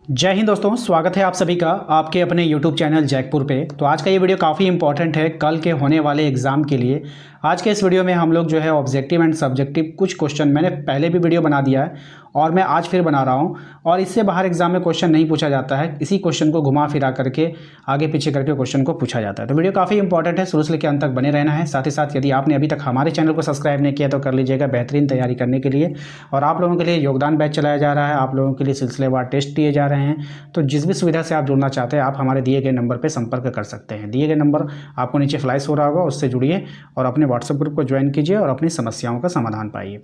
जय हिंद दोस्तों, स्वागत है आप सभी का आपके अपने YouTube चैनल जैकपुर पे। तो आज का ये वीडियो काफ़ी इंपॉर्टेंट है कल के होने वाले एग्ज़ाम के लिए। आज के इस वीडियो में हम लोग जो है ऑब्जेक्टिव एंड सब्जेक्टिव कुछ क्वेश्चन मैंने पहले भी वीडियो बना दिया है और मैं आज फिर बना रहा हूँ। और इससे बाहर एग्जाम में क्वेश्चन नहीं पूछा जाता है, इसी क्वेश्चन को घुमा फिरा करके आगे पीछे करके क्वेश्चन को पूछा जाता है। तो वीडियो काफ़ी इंपॉर्टेंट है, शुरू से लेकर अंत तक बने रहना है। साथ ही साथ यदि आपने अभी तक हमारे चैनल को सब्सक्राइब नहीं किया तो कर लीजिएगा बेहतरीन तैयारी करने के लिए। और आप लोगों के लिए योगदान बैच चलाया जा रहा है, आप लोगों के लिए सिलसिलेवार टेस्ट दिए जा रहे हैं। तो जिस भी सुविधा से आप जुड़ना चाहते हैं आप हमारे दिए गए नंबर पर संपर्क कर सकते हैं। दिए गए नंबर आपको नीचे फ्लैश हो रहा होगा, उससे जुड़िए और अपने व्हाट्सएप ग्रुप को ज्वाइन कीजिए और अपनी समस्याओं का समाधान पाइए।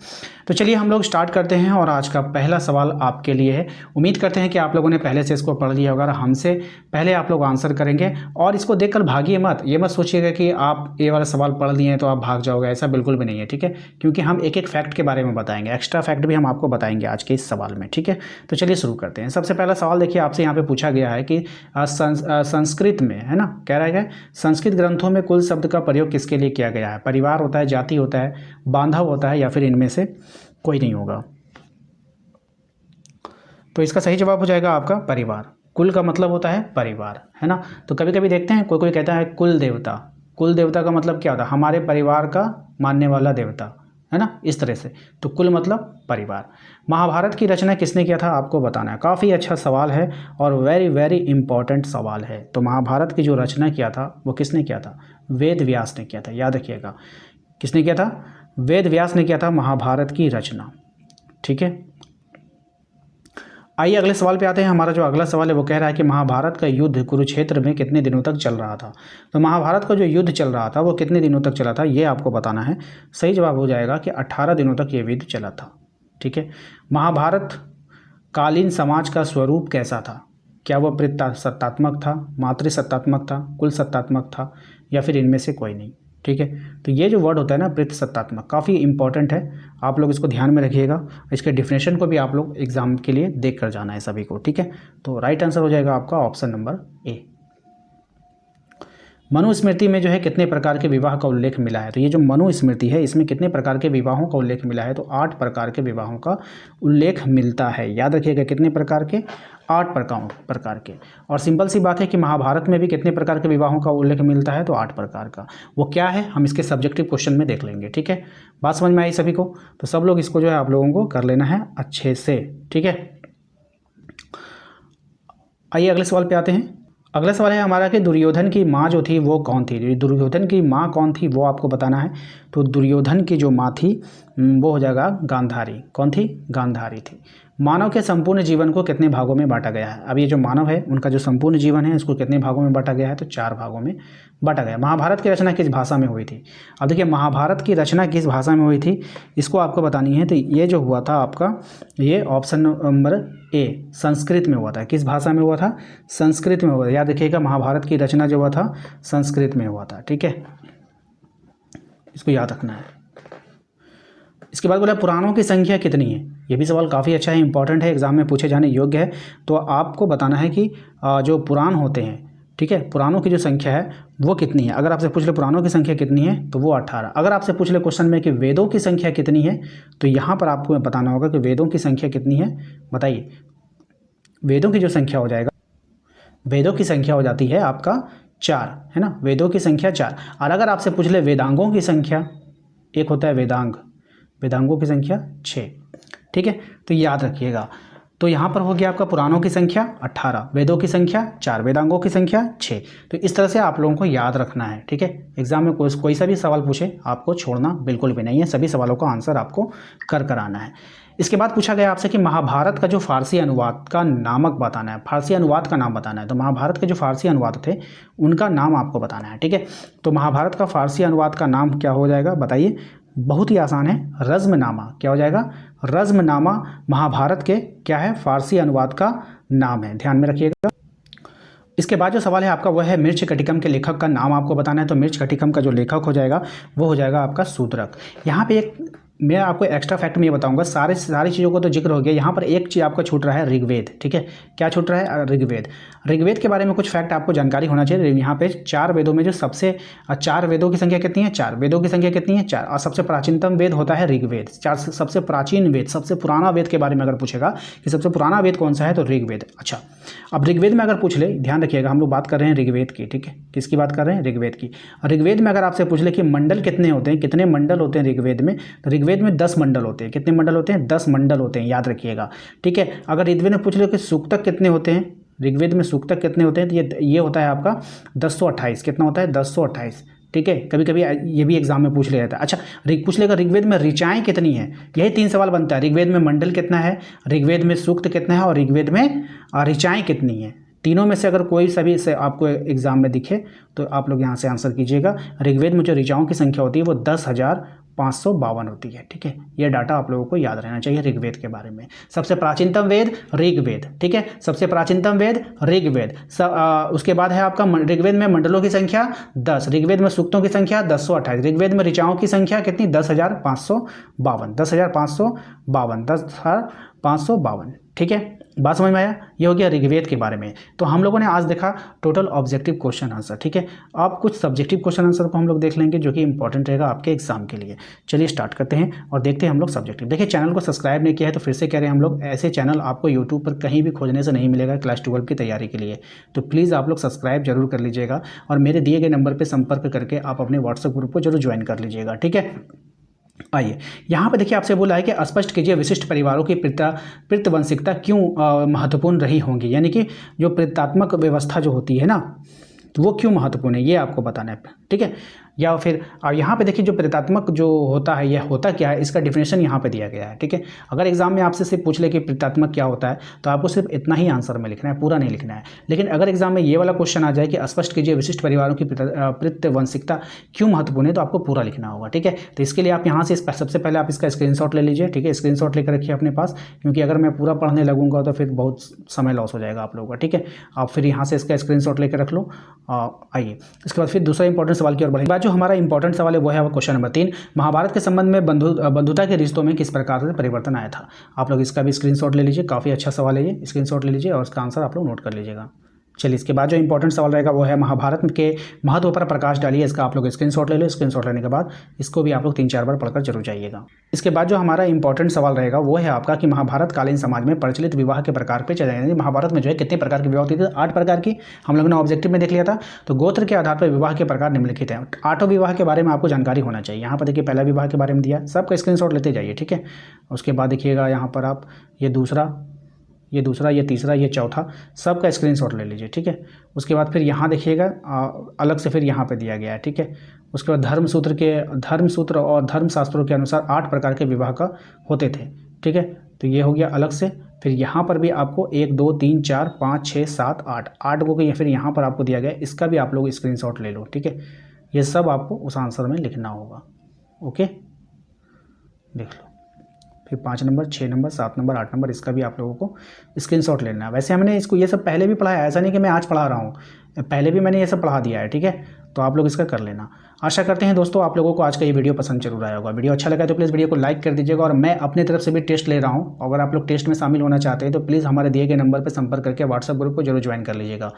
तो चलिए हम लोग स्टार्ट करते हैं। और आज का पहला सवाल आपके लिए है। उम्मीद करते हैं कि आप लोगों ने पहले से इसको पढ़ लिया होगा और हमसे पहले आप लोग आंसर करेंगे। और इसको देखकर भागिए मत, ये मत सोचिएगा कि आप ये वाला सवाल पढ़ लिए हैं तो आप भाग जाओगे, ऐसा बिल्कुल भी नहीं है, ठीक है। क्योंकि हम एक एक फैक्ट के बारे में बताएंगे, एक्स्ट्रा फैक्ट भी हम आपको बताएंगे आज के इस सवाल में, ठीक है। तो चलिए शुरू करते हैं। सबसे पहला सवाल देखिए, आपसे यहाँ पे पूछा गया है कि संस्कृत में, है ना, कह रहा है संस्कृत ग्रंथों में कुल शब्द का प्रयोग किसके लिए किया गया है। परिवार होता है, जाति होता है, बांधव होता है, या फिर इनमें से कोई नहीं होगा। तो इसका सही जवाब हो जाएगा आपका परिवार। कुल का मतलब होता है परिवार, है ना। तो कभी कभी देखते हैं कोई कोई कहता है कुल देवता। कुल देवता का मतलब क्या होता है, हमारे परिवार का मानने वाला देवता, है ना, इस तरह से। तो कुल मतलब परिवार। महाभारत की रचना किसने किया था आपको बताना है। काफ़ी अच्छा सवाल है और वेरी वेरी इंपॉर्टेंट सवाल है। तो महाभारत की जो रचना किया था वो किसने किया था, वेद व्यास ने किया था। याद रखिएगा, किसने किया था, वेद व्यास ने किया था महाभारत की रचना, ठीक है। आइए अगले सवाल पे आते हैं। हमारा जो अगला सवाल है वो कह रहा है कि महाभारत का युद्ध कुरुक्षेत्र में कितने दिनों तक चल रहा था। तो महाभारत का जो युद्ध चल रहा था वो कितने दिनों तक चला था, ये आपको बताना है। सही जवाब हो जाएगा कि 18 दिनों तक ये युद्ध चला था, ठीक है। महाभारत कालीन समाज का स्वरूप कैसा था। क्या वह सत्तात्मक था, मातृसत्तात्मक था, कुल सत्तात्मक था, या फिर इनमें से कोई नहीं, ठीक है। तो ये जो वर्ड होता है ना सत्तात्मक, काफ़ी इंपॉर्टेंट है, आप लोग इसको ध्यान में रखिएगा। इसके डिफिनेशन को भी आप लोग एग्जाम के लिए देख कर जाना है सभी को, ठीक है। तो राइट आंसर हो जाएगा आपका ऑप्शन नंबर ए। मनुस्मृति में जो है कितने प्रकार के विवाह का उल्लेख मिला है। तो ये जो मनुस्मृति है इसमें कितने प्रकार के विवाहों का उल्लेख मिला है, तो 8 प्रकार के विवाहों का उल्लेख मिलता है। याद रखिएगा कितने प्रकार के, 8 प्रकार के। और सिंपल सी बात है कि महाभारत में भी कितने प्रकार के विवाहों का उल्लेख मिलता है, तो 8 प्रकार का। वो क्या है हम इसके सब्जेक्टिव क्वेश्चन में देख लेंगे, ठीक है। बात समझ में आई सभी को। तो सब लोग इसको जो है आप लोगों को कर लेना है अच्छे से, ठीक है। आइए अगले सवाल पे आते हैं। अगला सवाल है हमारा कि दुर्योधन की माँ जो थी वो कौन थी। दुर्योधन की माँ कौन थी वो आपको बताना है। तो दुर्योधन की जो माँ थी वो हो जाएगा गांधारी। कौन थी, गांधारी थी। मानव के संपूर्ण जीवन को कितने भागों में बांटा गया है। अब ये जो मानव है उनका जो संपूर्ण जीवन है इसको कितने भागों में बांटा गया है, तो 4 भागों में बांटा गया। महाभारत की रचना किस भाषा में हुई थी। अब देखिए महाभारत की रचना किस भाषा में हुई थी इसको आपको बतानी है। तो ये जो हुआ था आपका, ये ऑप्शन नंबर ए संस्कृत में हुआ था। किस भाषा में हुआ था, संस्कृत में हुआ था। याद रखिएगा महाभारत की रचना जो हुआ था संस्कृत में हुआ था, ठीक है, इसको याद रखना है। इसके बाद बोला पुराणों की संख्या कितनी है। ये भी सवाल काफ़ी अच्छा है, इंपॉर्टेंट है, एग्जाम में पूछे जाने योग्य है। तो आपको बताना है कि जो पुराण होते हैं, ठीक है, पुराणों की जो संख्या है वो कितनी है। अगर आपसे पूछ ले पुराणों की संख्या कितनी है तो वो 18। अगर आपसे पूछ ले क्वेश्चन में कि वेदों की संख्या कितनी है, तो यहाँ पर आपको बताना होगा कि वेदों की संख्या कितनी है। बताइए, वेदों की जो संख्या हो जाएगा, वेदों की संख्या हो जाती है आपका 4, है ना, वेदों की संख्या 4। और अगर आपसे पूछ ले वेदांगों की संख्या, एक होता है वेदांग, वेदांगों की संख्या 6, ठीक है। तो याद रखिएगा। तो यहाँ पर हो गया आपका पुराणों की संख्या 18, वेदों की संख्या 4, वेदांगों की संख्या 6। तो इस तरह से आप लोगों को याद रखना है, ठीक है। एग्जाम में कोई सा भी सवाल पूछे आपको छोड़ना बिल्कुल भी नहीं है, सभी सवालों का आंसर आपको कर आना है। इसके बाद पूछा गया आपसे कि महाभारत का जो फारसी अनुवाद का नामक बताना है, फारसी अनुवाद का नाम बताना है। तो महाभारत के जो फारसी अनुवाद थे उनका नाम आपको बताना है, ठीक है। तो महाभारत का फारसी अनुवाद का नाम क्या हो जाएगा बताइए। बहुत ही आसान है, रज़्मनामा। क्या हो जाएगा, रज़्मनामा महाभारत के क्या है, फारसी अनुवाद का नाम है, ध्यान में रखिएगा। इसके बाद जो सवाल है आपका वह है मृच्छकटिकम के लेखक का नाम आपको बताना है। तो मृच्छकटिकम का जो लेखक हो जाएगा वो हो जाएगा आपका शूद्रक। यहाँ पे एक मैं आपको एक्स्ट्रा फैक्ट में ये बताऊंगा, सारी चीज़ों को तो जिक्र हो गया। यहाँ पर एक चीज़ आपका छूट रहा है, ऋग्वेद। ठीक है, क्या छूट रहा है? ऋग्वेद। ऋग्वेद के बारे में कुछ फैक्ट आपको जानकारी होना चाहिए। यहाँ पे 4 वेदों में जो सबसे 4 वेदों की संख्या कितनी है? 4 वेदों की संख्या कितनी है? 4। और सबसे प्राचीनतम वेद होता है ऋग्वेद। 4 सबसे प्राचीन वेद, सबसे पुराना वेद के बारे में अगर पूछेगा कि सबसे पुराना वेद कौन सा है, तो ऋग्वेद। अच्छा, अब ऋग्वेद में अगर पूछ ले, ध्यान रखिएगा हम लोग बात कर रहे हैं ऋग्वेद की। ठीक है, किसकी बात कर रहे हैं? ऋग्वेद की। ऋग्वेद में अगर आपसे पूछ ले कि मंडल कितने होते हैं, कितने मंडल होते हैं ऋग्वेद में, तो ऋग्वेद में 10 मंडल होते हैं। कितने मंडल होते हैं? 10 मंडल होते हैं, याद रखिएगा। ठीक है, अगर ऋग्वेद में पूछ ले कि सूक्तक कितने होते हैं, ऋग्वेद में सूक्तक कितने होते हैं, तो ये होता है आपका 1028। कितना होता है? 1028। ठीक है, कभी कभी ये भी एग्जाम में पूछ लिया जाता है। अच्छा, पूछ लेगा ऋग्वेद में ऋचाएँ कितनी है, यही 3 सवाल बनता है। ऋग्वेद में मंडल कितना है, ऋग्वेद में सूक्त कितना है, और ऋग्वेद में ऋचाएँ कितनी है। तीनों में से अगर कोई सभी से आपको एग्जाम में दिखे तो आप लोग यहाँ से आंसर कीजिएगा। ऋग्वेद में जो ऋचाओं की संख्या होती है वो 10,552 होती है। ठीक है, ये डाटा आप लोगों को याद रहना चाहिए ऋग्वेद के बारे में। सबसे प्राचीनतम वेद ऋग्वेद। ठीक है, सबसे प्राचीनतम वेद ऋग्वेद। उसके बाद है आपका ऋग्वेद में मंडलों की संख्या 10, ऋग्वेद में सूक्तों की संख्या 1028, ऋग्वेद में ऋचाओं की संख्या कितनी? 10,552। 10,552। ठीक है, बात समझ में आया? ये हो गया ऋग्वेद के बारे में। तो हम लोगों ने आज देखा टोटल ऑब्जेक्टिव क्वेश्चन आंसर। ठीक है, अब कुछ सब्जेक्टिव क्वेश्चन आंसर को हम लोग देख लेंगे जो कि इंपॉर्टेंट रहेगा आपके एग्जाम के लिए। चलिए स्टार्ट करते हैं और देखते हैं हम लोग सब्जेक्टिव। देखिए, चैनल को सब्सक्राइब नहीं किया है तो फिर से कह रहे हैं हम लोग, ऐसे चैनल आपको यूट्यूब पर कहीं भी खोजने से नहीं मिलेगा क्लास 12 की तैयारी के लिए। तो प्लीज़ आप लोग सब्सक्राइब जरूर कर लीजिएगा और मेरे दिए गए नंबर पर संपर्क करके आप अपने व्हाट्सएप ग्रुप को जरूर ज्वाइन कर लीजिएगा। ठीक है, आइए यहाँ पे देखिए, आपसे बोला है कि स्पष्ट कीजिए विशिष्ट परिवारों की पितृवंशिकता क्यों महत्वपूर्ण रही होंगी, यानी कि जो पितृत्मक व्यवस्था जो होती है ना, तो वो क्यों महत्वपूर्ण है, ये आपको बताना है। ठीक है, या फिर यहाँ पे देखिए जो प्रेतात्मक जो होता है यह होता क्या है, इसका डिफिनेशन यहाँ पे दिया गया है। ठीक है, अगर एग्जाम में आपसे सिर्फ पूछ ले कि प्रेतात्मक क्या होता है तो आपको सिर्फ इतना ही आंसर में लिखना है, पूरा नहीं लिखना है। लेकिन अगर एग्जाम में ये वाला क्वेश्चन आ जाए कि स्पष्ट कीजिए विशिष्ट परिवारों की पितृवंशिकता क्यों महत्वपूर्ण है, तो आपको पूरा लिखना होगा। ठीक है, तो इसके लिए आप यहाँ से सबसे पहले आप इसका स्क्रीनशॉट ले लीजिए। ठीक है, स्क्रीनशॉट लेकर रखिए अपने पास, क्योंकि अगर मैं पूरा पढ़ने लगूंगा तो फिर बहुत समय लॉस हो जाएगा आप लोगों का। ठीक है, आप फिर यहाँ से इसका स्क्रीनशॉट लेकर रख लो। आइए इसके बाद फिर दूसरा इंपॉर्टेंट सवाल की ओर बढ़ेंगे। जो हमारा इंपॉर्टेंट सवाल है वो है क्वेश्चन नंबर 3, महाभारत के संबंध में बंधुता के रिश्तों में किस प्रकार से परिवर्तन आया था। आप लोग इसका भी स्क्रीनशॉट ले लीजिए, काफ़ी अच्छा सवाल है ये, स्क्रीनशॉट ले लीजिए और इसका आंसर आप लोग नोट कर लीजिएगा। चलिए इसके बाद जो इंपॉर्टेंट सवाल रहेगा वो है महाभारत के महत्व पर प्रकाश डालिए। इसका आप लोग स्क्रीनशॉट ले लो, स्क्रीनशॉट लेने के बाद इसको भी आप लोग 3-4 बार पढ़कर जरूर जाइएगा। इसके बाद जो हमारा इंपॉर्टेंट सवाल रहेगा वो है आपका कि महाभारत कालीन समाज में प्रचलित विवाह के प्रकार पे चले जाएंगे। महाभारत में जो है कितने प्रकार के विवाह होते थे? 8 प्रकार की हम लोगों ने ऑब्जेक्टिव में देख लिया था। तो गोत्र के आधार पर विवाह के प्रकार निम्नलिखित हैं। 8 विवाह के बारे में आपको जानकारी होना चाहिए। यहाँ पर देखिए पहला विवाह के बारे में दिया, सबका स्क्रीनशॉट लेते जाइए। ठीक है, उसके बाद देखिएगा यहाँ पर आप ये दूसरा, ये तीसरा, ये चौथा, सबका स्क्रीनशॉट ले लीजिए। ठीक है, उसके बाद फिर यहाँ देखिएगा अलग से फिर यहाँ पे दिया गया है। ठीक है, उसके बाद धर्मसूत्र और धर्मशास्त्रों के अनुसार 8 प्रकार के विवाह का होते थे। ठीक है, तो ये हो गया अलग से। फिर यहाँ पर भी आपको 1 2 3 4 5 6 7 8 को फिर यहाँ पर आपको दिया गया, इसका भी आप लोग स्क्रीनशॉट ले लो। ठीक है, ये सब आपको उस आंसर में लिखना होगा। ओके, देख लो। फिर 5 नंबर, 6 नंबर, 7 नंबर, 8 नंबर, इसका भी आप लोगों को स्क्रीनशॉट लेना है। वैसे हमने इसको ये सब पहले भी पढ़ा है, ऐसा नहीं कि मैं आज पढ़ा रहा हूँ, पहले भी मैंने ये सब पढ़ा दिया है। ठीक है, तो आप लोग इसका कर लेना। आशा करते हैं दोस्तों आप लोगों को आज का ये वीडियो पसंद जरूर आया होगा। वीडियो अच्छा लगा तो प्लीज़ वीडियो को लाइक कर दीजिएगा। और मैं अपनी तरफ से भी टेस्ट ले रहा हूँ, अगर आप लोग टेस्ट में शामिल होना चाहते हैं तो प्लीज़ हमारे दिए गए नंबर पर संपर्क करके व्हाट्सएप ग्रुप को जरूर ज्वाइन कर लीजिएगा।